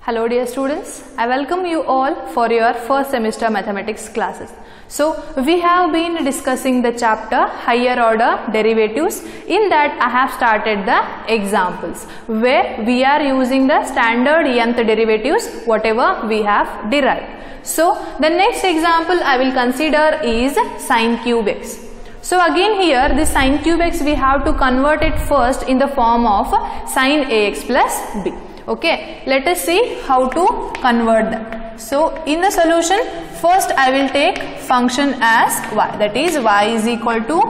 Hello dear students, I welcome you all for your first semester mathematics classes. So we have been discussing the chapter higher order derivatives. In that I have started the examples where we are using the standard nth derivatives whatever we have derived. So the next example I will consider is sin cube x. So again here this sin cube x we have to convert it first in the form of sin ax plus b. Okay, let us see how to convert that. So in the solution first I will take function as y, that is y is equal to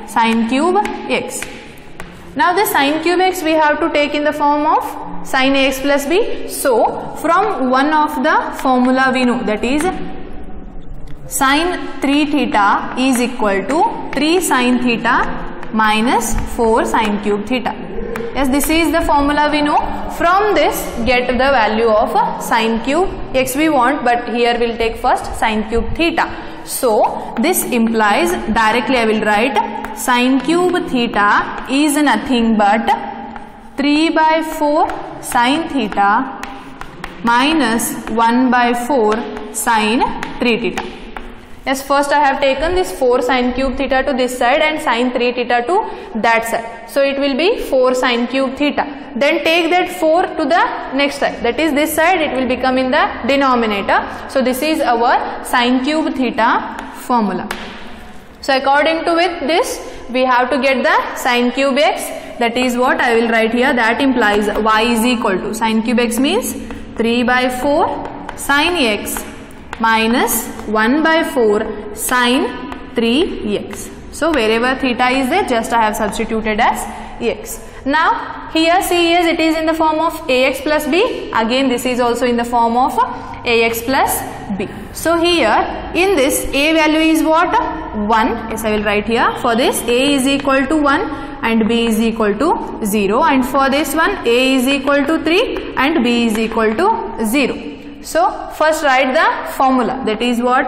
sin cube x. Now this sin cube x we have to take in the form of sin ax plus b. So from one of the formula we know, that is sin 3 theta is equal to 3 sin theta minus 4 sin cube theta. Yes, this is the formula we know. From this get the value of sin cube x we want, but here we will take first sin cube theta. So this implies directly I will write sin cube theta is nothing but 3 by 4 sin theta minus 1 by 4 sin 3 theta. Yes, first I have taken this 4 sin cube theta to this side and sin 3 theta to that side. So it will be 4 sin cube theta. Then take that 4 to the next side, that is this side, it will become in the denominator. So this is our sin cube theta formula. So according to with this we have to get the sin cube x, that is what I will write here, that implies y is equal to sin cube x means 3 by 4 sin x minus 1 by 4 sin 3x. So wherever theta is there, just I have substituted as x. Now here see, yes, it is in the form of ax plus b. Again this is also in the form of ax plus b. So here in this a value is what? 1. Yes, I will write here. For this a is equal to 1 and b is equal to 0, and for this one a is equal to 3 and b is equal to 0. So first write the formula, that is what?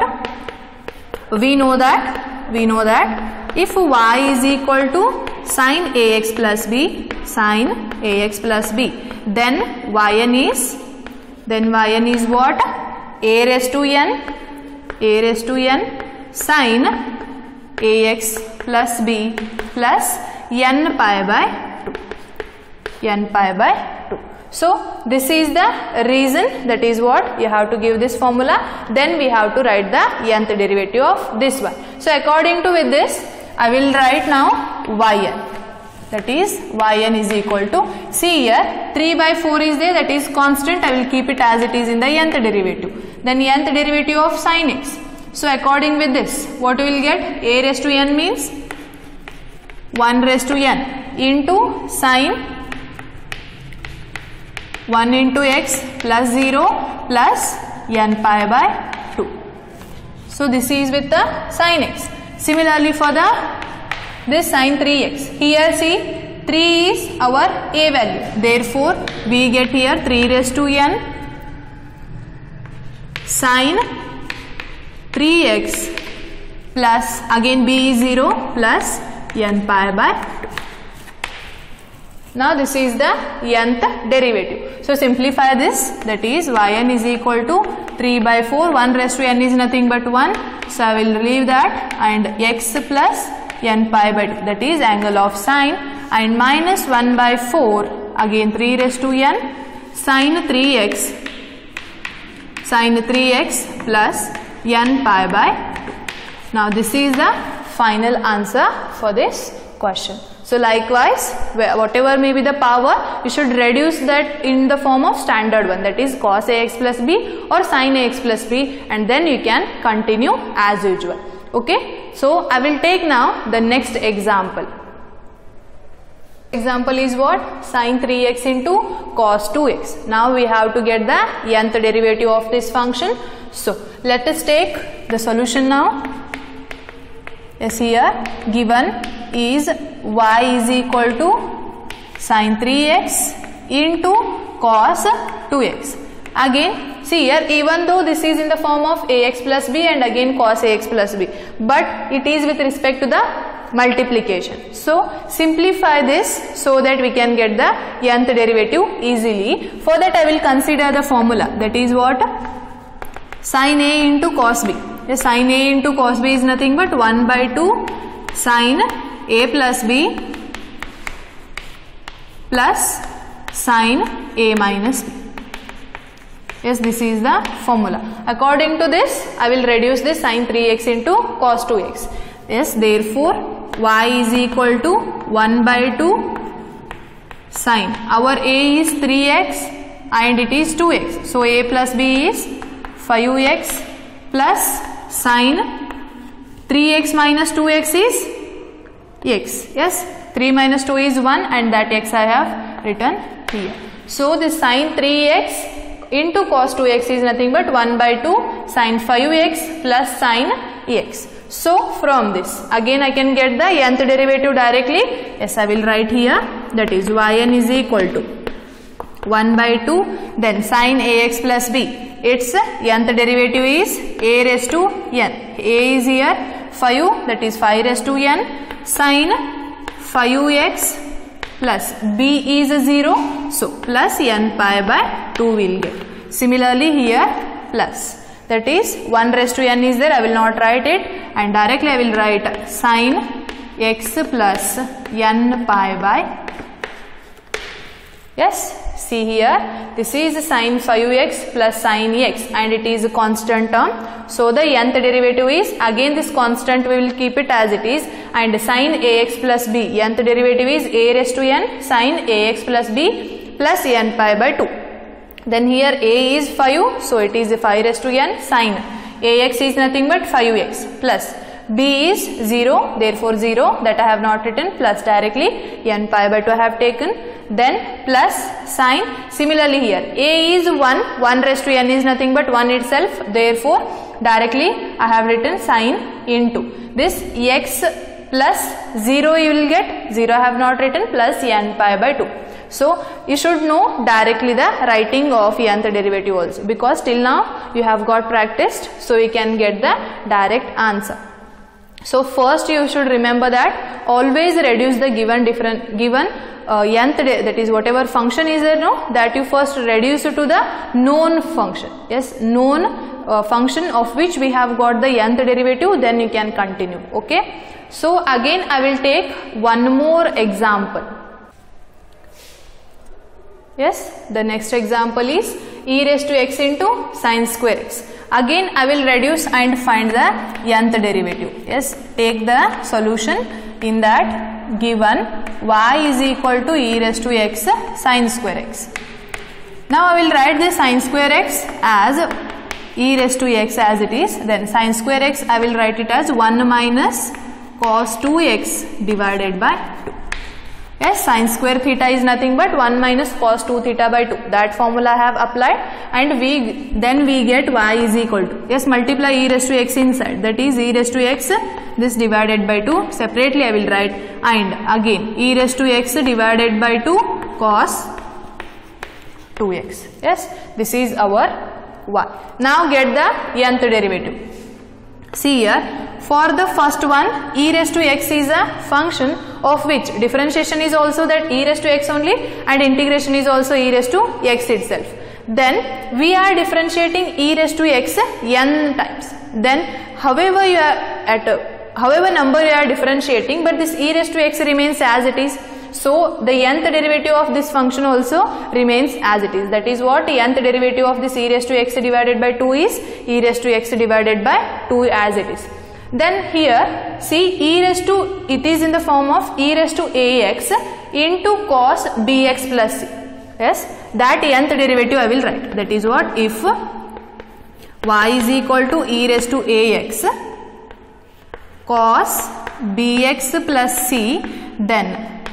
We know that if y is equal to sin ax plus b, then yn is what? a raised to n sin ax plus b plus n pi by 2. So this is the reason, that is what you have to give this formula. Then we have to write the nth derivative of this one. So according to with this I will write now yn, that is yn is equal to, see here 3 by 4 is there, that is constant, I will keep it as it is in the nth derivative. Then nth derivative of sin x. So according with this what we will get? A raised to n means 1 raised to n into sin 1 into x plus 0 plus n pi by 2. So this is with the sin x. Similarly for this sin 3x, here see 3 is our a value, therefore we get here 3 raised to n sin 3x plus again b is 0 plus n pi by 2. Now this is the nth derivative. So simplify this, that is yn is equal to 3 by 4, 1 raised to n is nothing but 1. So I will leave that, and x plus n pi by 2, that is angle of sine, and minus 1 by 4 again 3 raised to n sin 3x plus n pi by 2. Now this is the final answer for this question. So likewise, whatever may be the power, you should reduce that in the form of standard one, that is cos ax plus b or sin ax plus b, and then you can continue as usual. Okay, so I will take now the next example. Example is what? Sin 3x into cos 2x. Now we have to get the nth derivative of this function. So let us take the solution now. Yes, here given is y is equal to sin 3x into cos 2x. Again see here, even though this is in the form of ax plus b and again cos ax plus b, but it is with respect to the multiplication. So simplify this so that we can get the nth derivative easily. For that I will consider the formula, that is what? Sin A into cos B. Yes, sin A into cos B is nothing but 1 by 2 sin A plus B plus sin A minus B. Yes, this is the formula. According to this, I will reduce this sin 3x into cos 2x. Yes, therefore, y is equal to 1 by 2 sin. Our A is 3x and it is 2x. So, A plus B is 5x plus sin 3x minus 2x is x. Yes, 3 minus 2 is 1 and that x I have written here. So, this sin 3x into cos 2x is nothing but 1 by 2 sin 5x plus sin x. So, from this again I can get the nth derivative directly. Yes, I will write here, that is yn is equal to 1 by 2 then sin ax plus b. Its nth derivative is a raised to n. A is here 5, that is 5 raised to n sin 5x plus b is 0, so plus n pi by 2 will get. Similarly here plus, that is 1 raised to n is there, I will not write it, and directly I will write sin x plus n pi by. Yes, see here, this is sin 5x plus sin x and it is a constant term. So the nth derivative is, again this constant we will keep it as it is, and sin ax plus b, nth derivative is a raised to n sin ax plus b plus n pi by 2. Then here a is 5, so it is 5 raised to n sin ax is nothing but 5x plus b is 0, therefore 0, that I have not written, plus directly n pi by 2 I have taken, then plus sin. Similarly here a is 1 raised to n is nothing but 1 itself, therefore directly I have written sin into this x plus 0 you will get, 0 I have not written, plus n pi by 2. So you should know directly the writing of nth derivative also, because till now you have got practiced, so you can get the direct answer. So first you should remember that always reduce the given nth, that is whatever function is there, no, that you first reduce to the known function. Yes, known function of which we have got the nth derivative, then you can continue. Okay. So again I will take one more example. Yes, the next example is e raised to x into sin square x. Again I will reduce and find the nth derivative. Yes, take the solution. In that given y is equal to e raised to x sin square x. Now I will write the sin square x as e raised to x as it is. Then sin square x I will write it as 1 minus cos 2x divided by 2. Yes, sin square theta is nothing but 1 minus cos 2 theta by 2. That formula I have applied, and then we get y is equal to, yes, multiply e raised to x inside, that is e raised to x this divided by 2. Separately I will write, and again e raised to x divided by 2 cos 2x. Yes, this is our y. Now get the nth derivative. See here, for the first one, e raised to x is a function of which differentiation is also that e raised to x only, and integration is also e raised to x itself. Then we are differentiating e raised to x n times. Then however you are at however number you are differentiating, but this e raised to x remains as it is. So the nth derivative of this function also remains as it is. That is what nth derivative of this e raised to x divided by 2 is e raised to x divided by 2 as it is. Then here see e raised to, it is in the form of e raised to ax into cos bx plus c. Yes, that nth derivative I will write. That is what, if y is equal to e raised to ax cos bx plus c, then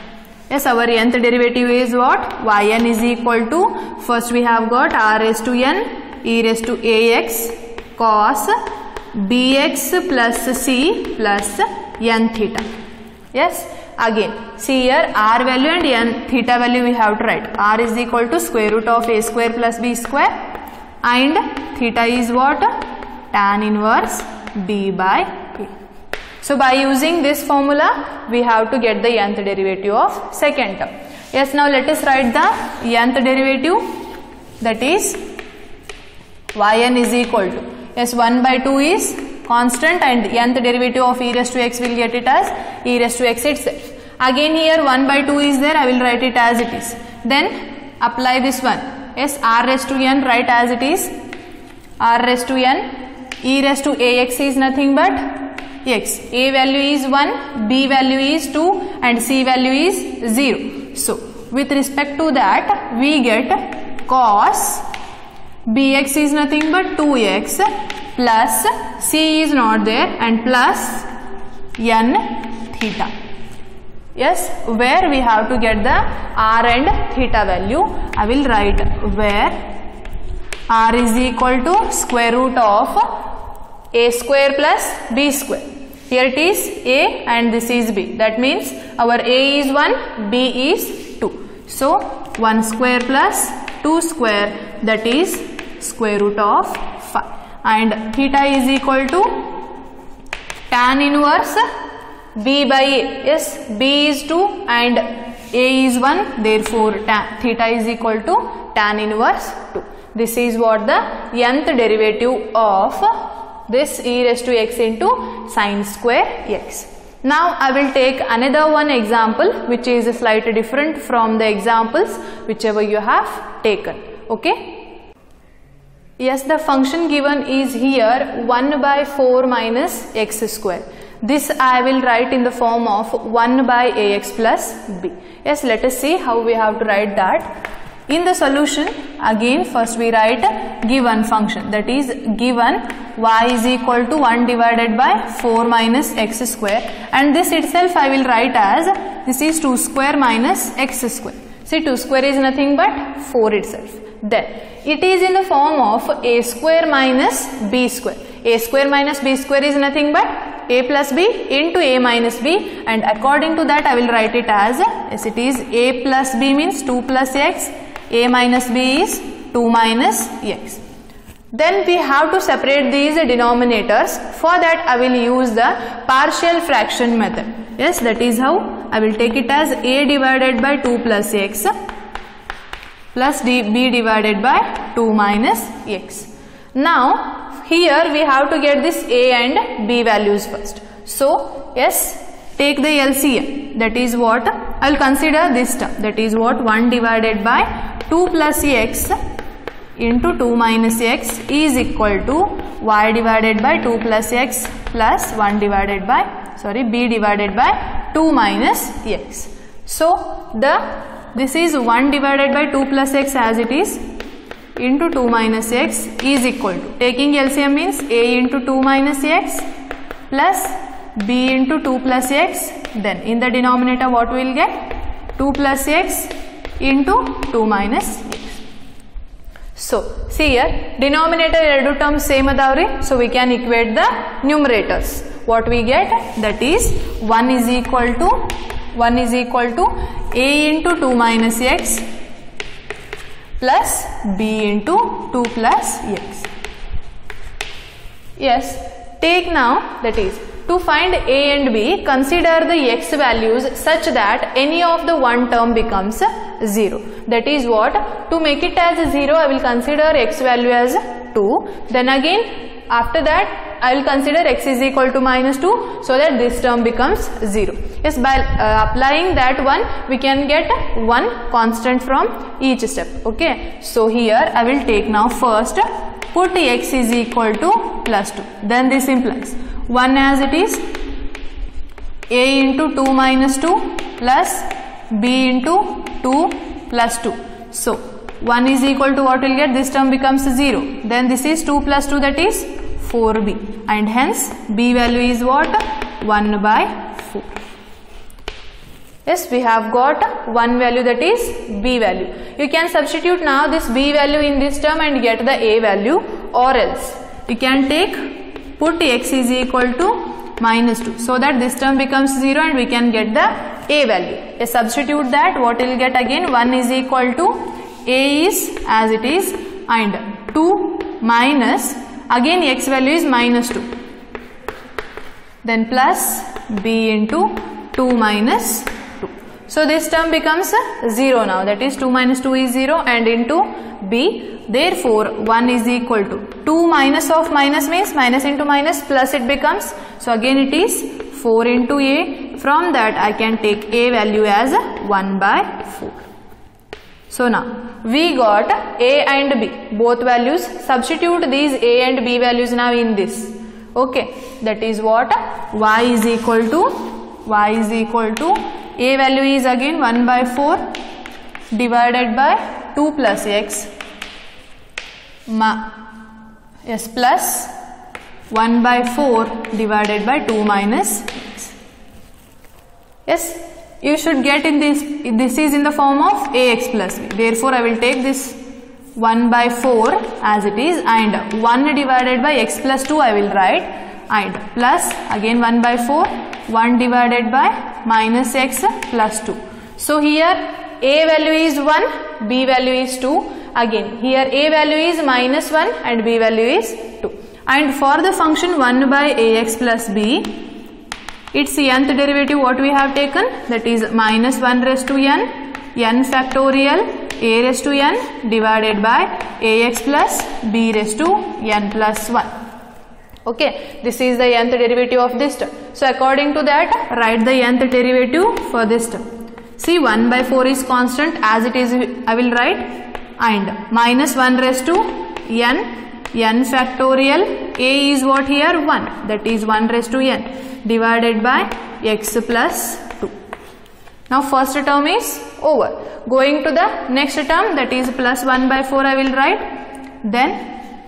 yes, our nth derivative is what, yn is equal to, first we have got r raised to n e raised to ax cos bx plus c plus n theta. Yes, again see here r value and n theta value we have to write. R is equal to square root of a square plus b square, and theta is what, tan inverse b by a. So by using this formula, we have to get the nth derivative of second term. Yes, now let us write the nth derivative, that is yn is equal to, yes, 1 by 2 is constant and nth derivative of e raised to x will get it as e raised to x itself. Again here 1 by 2 is there, I will write it as it is. Then apply this one, yes, r raised to n, write as it is, r raised to n, e raised to ax is nothing but x. A value is 1, b value is 2 and c value is 0. So with respect to that we get cos bx is nothing but 2x plus c is not there and plus n theta. Yes, where we have to get the r and theta value, I will write where r is equal to square root of a square plus b square. Here it is a and this is b. That means our a is 1, b is 2. So 1 square plus 2 square, that is square root of 5. And theta is equal to tan inverse b by a. Yes, b is 2 and a is 1. Therefore theta is equal to tan inverse 2. This is what the nth derivative of this e raised to x into sine square x. Now I will take another one example which is slightly different from the examples whichever you have taken. Okay. Yes, the function given is here 1 by 4 minus x square. This I will write in the form of 1 by ax plus b. Yes, let us see how we have to write that. In the solution, again first we write given function, that is given y is equal to 1 divided by 4 minus x square, and this itself I will write as this is 2 square minus x square. See, 2 square is nothing but 4 itself. Then it is in the form of a square minus b square. A square minus b square is nothing but a plus b into a minus b, and according to that I will write it as, yes, it is a plus b means 2 plus x, a minus b is 2 minus x. Then we have to separate these denominators. For that I will use the partial fraction method. Yes, that is how I will take it as a divided by 2 plus x plus b divided by 2 minus x. Now here we have to get this a and b values first. So yes, take the LCM, that is what I will consider this term, that is what 1 divided by 2 plus x into 2 minus x is equal to y divided by 2 plus x plus 1 divided by, b divided by 2 minus x. So this is 1 divided by 2 plus x as it is into 2 minus x is equal to, taking LCM means a into 2 minus x plus b into 2 plus x, then in the denominator what we will get, 2 plus x into 2 minus x. So see here, denominator ಎರಡು terms same adavri, so we can equate the numerators. What we get, that is 1 is equal to a into 2 minus x plus b into 2 plus x. Yes, take now, that is to find a and b, consider the x values such that any of the one term becomes 0. That is what, to make it as 0 I will consider x value as 2, then again after that I will consider x is equal to minus 2, so that this term becomes 0. Yes, by applying that one we can get one constant from each step. Okay, so here I will take now first put x is equal to plus 2, then this implies 1 as it is, a into 2 minus 2 plus b into 2 plus 2. So 1 is equal to what we will get, this term becomes 0, then this is 2 plus 2, that is 4b, and hence b value is what, 1 by 4. Yes, we have got one value, that is b value. You can substitute now this b value in this term and get the a value, or else you can take, put x is equal to minus 2, so that this term becomes 0 and we can get the a value. Yes, substitute that, what we will get again, 1 is equal to a is as it is and 2 minus, again x value is minus 2. then plus b into 2 minus 2. So this term becomes 0 now, that is 2 minus 2 is 0 and into b. Therefore 1 is equal to 2 minus of minus means minus into minus plus it becomes. So again it is 4 into a. From that I can take a value as 1 by 4. So now we got a and b both values. Substitute these a and b values now in this. Okay, that is what y is equal to a value is again 1 by 4 divided by 2 plus x plus 1 by 4 divided by 2 minus x. Yes, you should get in this is in the form of ax plus b. Therefore I will take this 1 by 4 as it is and 1 divided by x plus 2 I will write and plus again 1 by 4 1 divided by minus x plus 2. So here a value is 1, b value is 2. Again here a value is minus 1 and b value is 2. And for the function 1 by ax plus b, its nth derivative what we have taken, that is minus 1 raised to n factorial a raised to n divided by ax plus b raised to n plus 1. Okay, this is the nth derivative of this term. So according to that, write the nth derivative for this term. See, 1 by 4 is constant as it is, I will write, and minus 1 raised to n factorial a is what here 1, that is 1 raised to n divided by x plus 2. Now first term is over. Going to the next term, that is plus 1 by 4 I will write. Then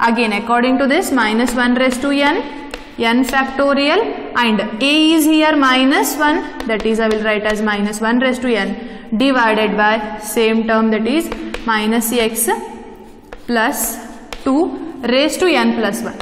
again according to this minus 1 raised to n factorial and a is here minus 1, that is I will write as minus 1 raised to n divided by same term, that is minus x plus 2 raised to n plus 1.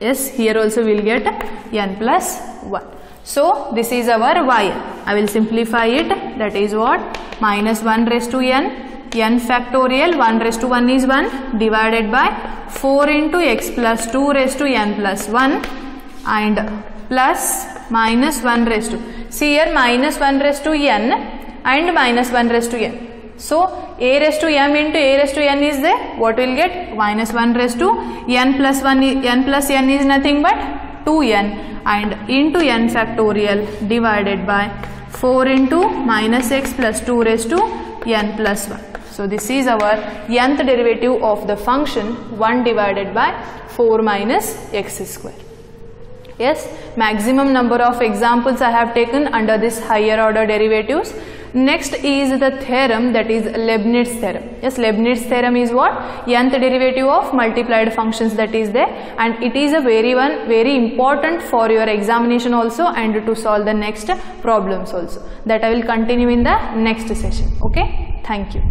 Yes, here also we will get n plus 1. So this is our y. I will simplify it, that is what, minus 1 raised to n factorial, 1 raised to 1 is 1 divided by 4 into x plus 2 raised to n plus 1 and plus minus 1 raised to, see here minus 1 raised to n and minus 1 raised to n. So a raised to m into a raised to n is there, what will get, minus 1 raised to n plus 1, n plus n is nothing but 2n and into n factorial divided by 4 into minus x plus 2 raised to n plus 1. So this is our nth derivative of the function 1 divided by 4 minus x square. Yes, maximum number of examples I have taken under this higher order derivatives. Next is the theorem, that is Leibniz theorem. Yes, Leibniz theorem is what, nth derivative of multiplied functions, that is there, and it is a very important for your examination also and to solve the next problems also. That I will continue in the next session. Okay, thank you.